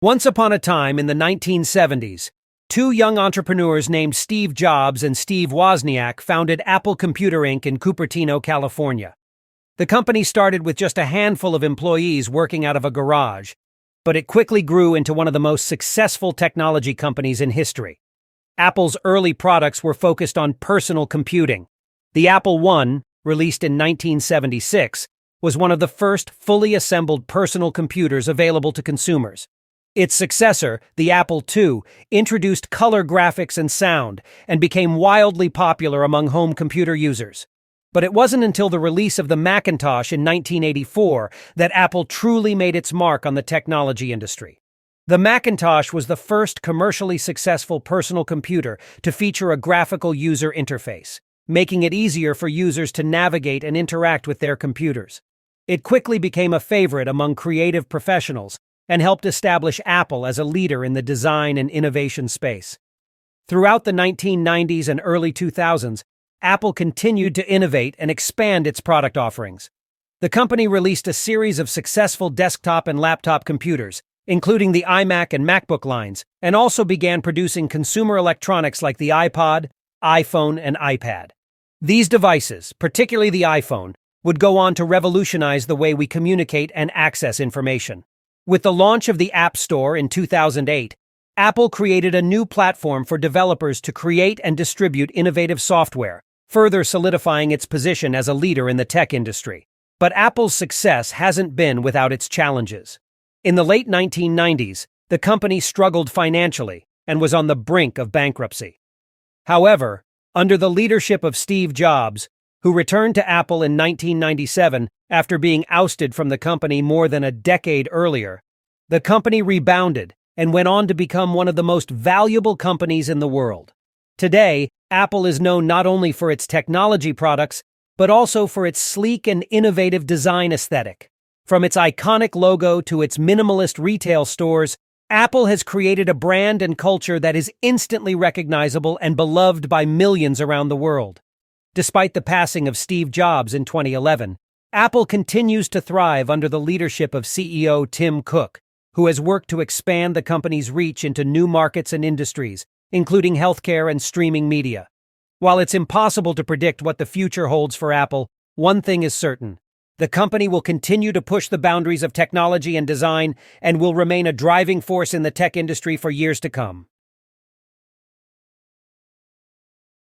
Once upon a time in the 1970s, two young entrepreneurs named Steve Jobs and Steve Wozniak founded Apple Computer Inc. in Cupertino, California. The company started with just a handful of employees working out of a garage, but it quickly grew into one of the most successful technology companies in history. Apple's early products were focused on personal computing. The Apple I, released in 1976, was one of the first fully assembled personal computers available to consumers. Its successor, the Apple II, introduced color graphics and sound and became wildly popular among home computer users. But it wasn't until the release of the Macintosh in 1984 that Apple truly made its mark on the technology industry. The Macintosh was the first commercially successful personal computer to feature a graphical user interface, making it easier for users to navigate and interact with their computers. It quickly became a favorite among creative professionals and helped establish Apple as a leader in the design and innovation space. Throughout the 1990s and early 2000s, Apple continued to innovate and expand its product offerings. The company released a series of successful desktop and laptop computers, including the iMac and MacBook lines, and also began producing consumer electronics like the iPod, iPhone, and iPad. These devices, particularly the iPhone, would go on to revolutionize the way we communicate and access information. With the launch of the App Store in 2008, Apple created a new platform for developers to create and distribute innovative software, further solidifying its position as a leader in the tech industry. But Apple's success hasn't been without its challenges. In the late 1990s, the company struggled financially and was on the brink of bankruptcy. However, under the leadership of Steve Jobs, who returned to Apple in 1997 after being ousted from the company more than a decade earlier, the company rebounded and went on to become one of the most valuable companies in the world. Today, Apple is known not only for its technology products, but also for its sleek and innovative design aesthetic. From its iconic logo to its minimalist retail stores, Apple has created a brand and culture that is instantly recognizable and beloved by millions around the world. Despite the passing of Steve Jobs in 2011, Apple continues to thrive under the leadership of CEO Tim Cook, who has worked to expand the company's reach into new markets and industries, including healthcare and streaming media. While it's impossible to predict what the future holds for Apple, one thing is certain: the company will continue to push the boundaries of technology and design and will remain a driving force in the tech industry for years to come.